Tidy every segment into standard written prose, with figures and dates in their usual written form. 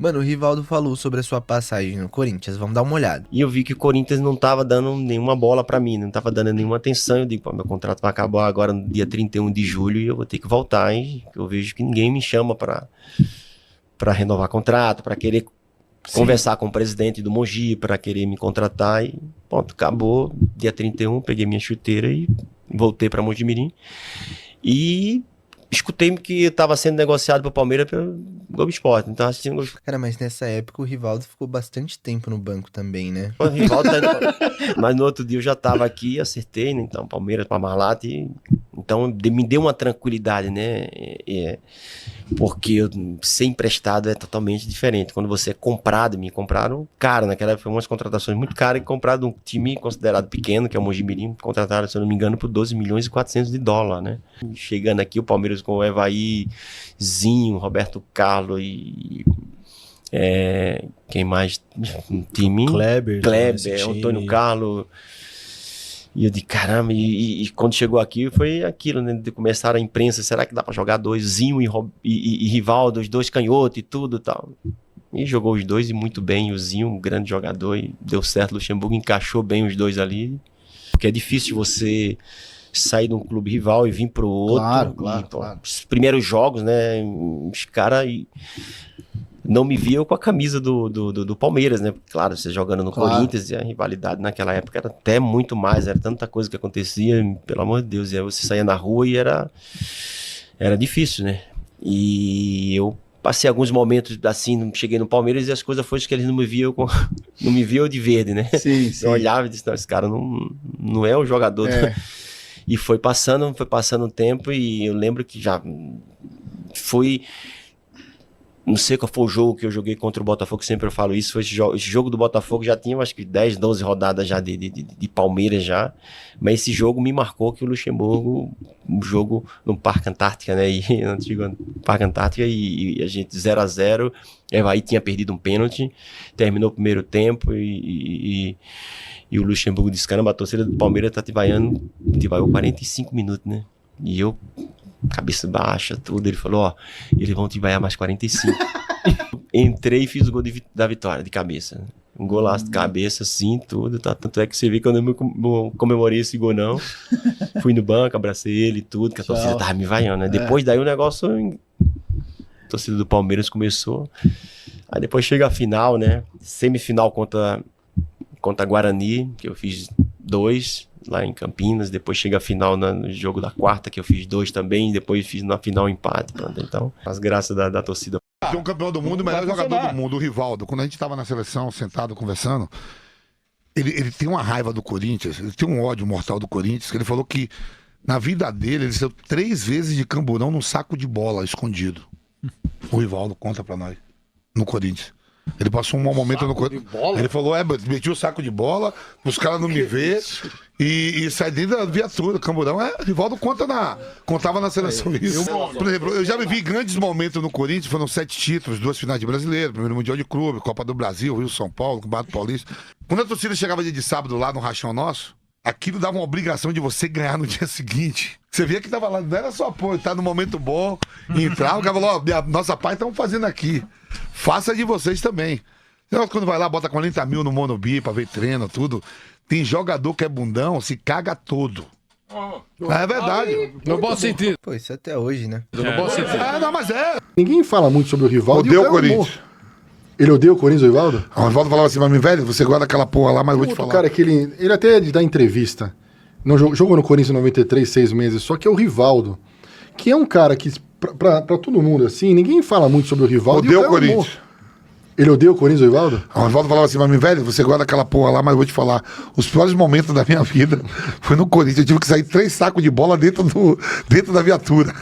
Mano, o Rivaldo falou sobre a sua passagem no Corinthians, vamos dar uma olhada. E eu vi que o Corinthians não tava dando nenhuma bola pra mim, não tava dando nenhuma atenção. Eu digo, pô, meu contrato vai acabar agora no dia 31 de julho e eu vou ter que voltar, hein? Eu vejo que ninguém me chama pra renovar contrato, pra querer conversar com o presidente do Mogi, pra querer me contratar. E pronto, acabou. Dia 31, peguei minha chuteira e voltei pra Mogi Mirim. E escutei que estava sendo negociado para o Palmeiras pelo Globo Esporte. Então, assistindo o Globo Esporte. Cara, mas nessa época o Rivaldo ficou bastante tempo no banco também, né? O Rivaldo mas no outro dia eu já estava aqui, acertei, né? Então, Palmeiras para Parmalat. Então, me deu uma tranquilidade, né? Porque ser emprestado é totalmente diferente. Quando você é comprado, me compraram caro. Naquela época foi umas contratações muito caras e comprado um time considerado pequeno, que é o Mogi Mirim, contrataram, se eu não me engano, por 12 milhões e 400 de dólar, né? Chegando aqui o Palmeiras com o Evaí, Zinho, Roberto Carlos e quem mais? Um time? Kleber, Antônio Carlos. E eu de caramba, e quando chegou aqui foi aquilo, né? De começar a imprensa, será que dá pra jogar dois, Zinho e Rivaldo, os dois canhotos e tudo e tal. E jogou os dois e muito bem, o Zinho, um grande jogador, e deu certo, o Luxemburgo encaixou bem os dois ali, porque é difícil você sair de um clube rival e vir pro outro. Claro. Os primeiros jogos, né, os caras não me viam com a camisa do Palmeiras, né? Claro, você jogando no Corinthians, e a rivalidade naquela época era até muito mais, era tanta coisa que acontecia, pelo amor de Deus, e aí você saía na rua e era difícil, né? E eu passei alguns momentos assim, cheguei no Palmeiras e as coisas foram que eles não me viam não me viam de verde, né? Sim. Eu olhava e disse, não, esse cara não é o jogador. E foi passando o tempo e eu lembro que já foi... Não sei qual foi o jogo que eu joguei contra o Botafogo, sempre eu falo isso, foi esse jogo do Botafogo já tinha acho que 10, 12 rodadas já de Palmeiras já, mas esse jogo me marcou que o Luxemburgo, um jogo no Parque Antártica, né, antigo Parque Antártica, e a gente 0-0, aí tinha perdido um pênalti, terminou o primeiro tempo e o Luxemburgo disse, caramba, a torcida do Palmeiras tá te vaiando 45 minutos, né, e eu... cabeça baixa, tudo, ele falou, ó, eles vão te vaiar mais 45. Entrei e fiz o gol da vitória, de cabeça. Um golaço de cabeça, assim, tudo, tá? Tanto é que você vê que eu não comemorei esse gol, não. Fui no banco, abracei ele e tudo, que a torcida tava me vaiando, né? Depois daí o negócio, a torcida do Palmeiras começou. Aí depois chega a final, né? Semifinal contra Guarani, que eu fiz 2 lá em Campinas, depois chega a final no jogo da quarta, que eu fiz 2 também, depois fiz na final empate, pronto. Então, as graças da torcida. Tem um campeão do mundo, o melhor jogador do mundo, o Rivaldo. Quando a gente tava na seleção, sentado, conversando, ele tem uma raiva do Corinthians, ele tem um ódio mortal do Corinthians, que ele falou que na vida dele, ele saiu 3 vezes de camburão num saco de bola escondido. O Rivaldo conta pra nós, no Corinthians. Ele passou um mau momento no Corinthians. Ele falou, meti o saco de bola, os caras não me vê e saí dentro da viatura, camburão. Rivaldo contava na seleção isso. Por exemplo, eu já vivi grandes momentos no Corinthians, foram 7 títulos, 2 finais de brasileiro, primeiro Mundial de Clube, Copa do Brasil, Rio São Paulo, Campeonato Paulista. Quando a torcida chegava dia de sábado lá no Rachão Nosso, aquilo dava uma obrigação de você ganhar no dia seguinte. Você via que tava lá, não era só apoio, tá no momento bom, entrava, o cara falou, nossa pai estamos fazendo aqui. Faça de vocês também. Quando vai lá, bota 40 mil no Monobi pra ver treino, tudo. Tem jogador que é bundão, se caga todo. É verdade. No bom sentido. Pô, isso até hoje, né? No bom sentido. Não, mas Ninguém fala muito sobre o Rivaldo. Odeia o Corinthians. Ele odeia o Corinthians, o Rivaldo? O Rivaldo falava assim, mas velho, você gosta daquela porra lá, mas eu vou te falar. Cara, que ele até dá entrevista. Não jogou no Corinthians em 93, 6 meses, só que é o Rivaldo. Que é um cara que, pra todo mundo, assim, ninguém fala muito sobre o Rivaldo. Odeia o Corinthians. Ele odeia o Corinthians, o Rivaldo? O Rivaldo falava assim, mas velho, você gosta daquela porra lá, mas eu vou te falar. Os piores momentos da minha vida foi no Corinthians. Eu tive que sair 3 sacos de bola dentro da viatura.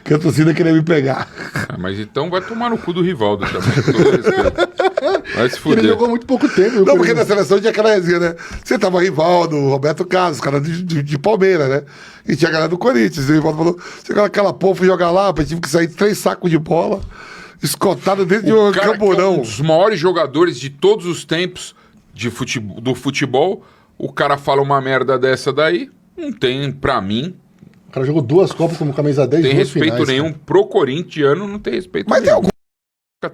Que a torcida queria me pegar. Mas então vai tomar no cu do Rivaldo também, com todo respeito. Vai se fuder. Ele jogou muito pouco tempo. Não, porque na seleção tinha aquela resenha, né? Você tava Rivaldo, Roberto Carlos, cara de Palmeiras, né? E tinha a galera do Corinthians. E o Rivaldo falou, você gosta daquela porra, fui jogar lá, eu tive que sair 3 sacos de bola. Escotado dentro de um camburão. É um dos maiores jogadores de todos os tempos do futebol. O cara fala uma merda dessa daí. Não tem, pra mim. O cara jogou 2 Copas como camisa 10. Não tem respeito finais, nenhum. Cara. Pro corintiano, não tem respeito Mas nenhum. tem algum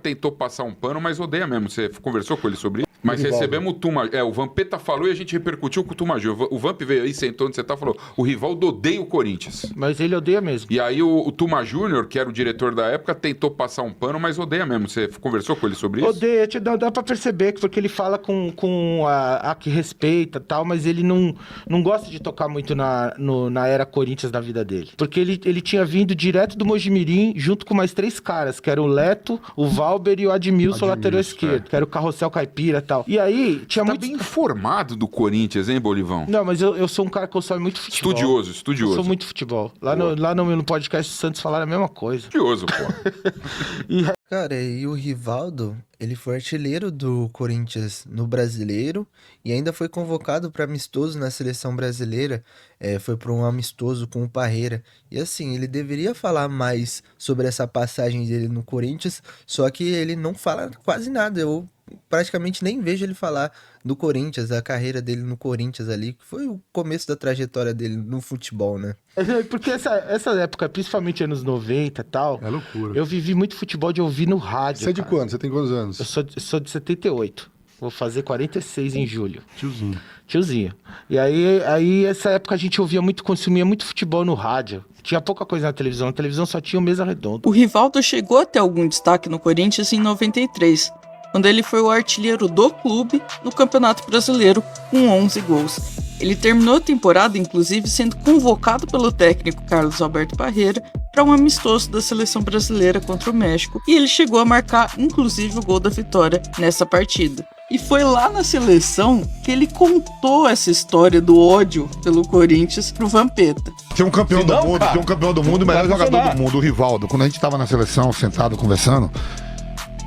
tentou passar um pano, mas odeia mesmo. Você conversou com ele sobre isso? Mas Rivaldo. recebemos o Tumajor. O Vampeta falou e a gente repercutiu com o Tumajor. O Vamp veio aí, sentou onde você tá, falou: o Rivaldo odeia o Corinthians. Mas ele odeia mesmo. E aí o Tuma Júnior, que era o diretor da época, tentou passar um pano, mas odeia mesmo. Você conversou com ele sobre isso? Odeia, dá pra perceber, porque ele fala com a que respeita e tal, mas ele não gosta de tocar muito na era Corinthians da vida dele. Porque ele tinha vindo direto do Mojimirim, junto com mais 3 caras, que era o Leto, o Valber e o Admilson, lateral esquerdo, que era o Carrossel Caipira e tal. E aí, tinha Tá muito... bem informado do Corinthians, hein, Bolivão? Não, mas eu sou um cara que consome muito futebol. Estudioso. Eu sou muito futebol. Lá no podcast do Santos falaram a mesma coisa. Estudioso, pô. Cara, e o Rivaldo, ele foi artilheiro do Corinthians no Brasileiro e ainda foi convocado para amistoso na seleção brasileira, foi para um amistoso com o Parreira. E assim, ele deveria falar mais sobre essa passagem dele no Corinthians, só que ele não fala quase nada. Eu praticamente nem vejo ele falar do Corinthians, a carreira dele no Corinthians ali, que foi o começo da trajetória dele no futebol, né? Porque essa época, principalmente anos 90 e tal, É loucura. eu vivi muito futebol de ouvir no rádio. Você é de cara. quando? Você tem quantos anos? Eu sou de 78. Vou fazer 46 em julho. Tiozinho. E aí essa época a gente consumia muito futebol no rádio. Tinha pouca coisa na televisão. A televisão só tinha o Mesa Redonda. O Rivaldo chegou a ter algum destaque no Corinthians em 93, quando ele foi o artilheiro do clube no Campeonato Brasileiro com 11 gols. Ele terminou a temporada, inclusive, sendo convocado pelo técnico Carlos Alberto Parreira para um amistoso da seleção brasileira contra o México, e ele chegou a marcar, inclusive, o gol da vitória nessa partida. E foi lá na seleção que ele contou essa história do ódio pelo Corinthians pro Vampeta. Tem um campeão do mundo, o melhor jogador do mundo, o Rivaldo. Quando a gente tava na seleção, sentado, conversando,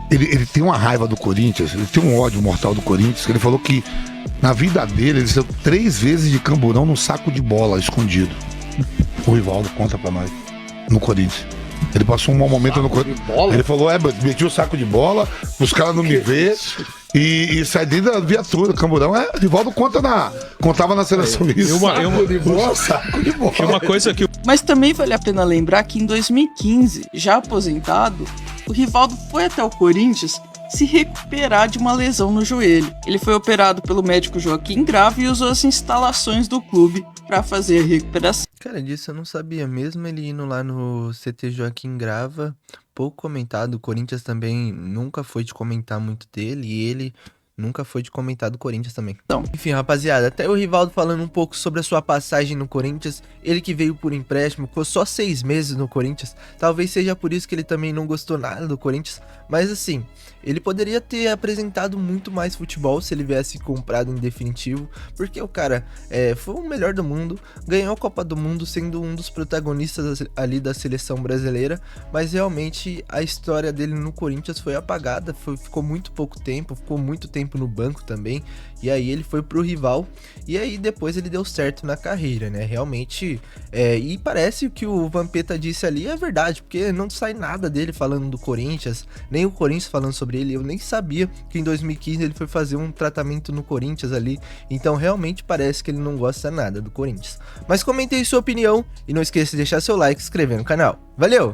ele tem uma raiva do Corinthians, ele tem um ódio mortal do Corinthians, que ele falou que na vida dele ele saiu 3 vezes de camburão num saco de bola escondido. O Rivaldo conta pra nós. No Corinthians. Ele passou um mau momento no Corinthians. Ele falou, meti o saco de bola, os caras não me vê e saí dentro da viatura, camburão. Rivaldo contava na seleção isso. Saco de bola. Uma coisa que Mas também vale a pena lembrar que em 2015, já aposentado, o Rivaldo foi até o Corinthians se recuperar de uma lesão no joelho. Ele foi operado pelo médico Joaquim Grava e usou as instalações do clube para fazer a recuperação. Cara, disso eu não sabia. Mesmo ele indo lá no CT Joaquim Grava, pouco comentado. O Corinthians também nunca foi de comentar muito dele e ele nunca foi de comentar do Corinthians também. Então. Enfim, rapaziada, até o Rivaldo falando um pouco sobre a sua passagem no Corinthians, ele que veio por empréstimo, ficou só 6 meses no Corinthians, talvez seja por isso que ele também não gostou nada do Corinthians, mas assim, ele poderia ter apresentado muito mais futebol se ele viesse comprado em definitivo, porque o cara foi o melhor do mundo, ganhou a Copa do Mundo sendo um dos protagonistas ali da seleção brasileira, mas realmente a história dele no Corinthians foi apagada, ficou muito pouco tempo, ficou muito tempo no banco também, e aí ele foi pro rival, e aí depois ele deu certo na carreira, né, realmente, e parece que o Vampeta disse ali é verdade, porque não sai nada dele falando do Corinthians, nem o Corinthians falando sobre ele, eu nem sabia que em 2015 ele foi fazer um tratamento no Corinthians ali, então realmente parece que ele não gosta nada do Corinthians. Mas comente aí sua opinião, e não esqueça de deixar seu like e se inscrever no canal. Valeu!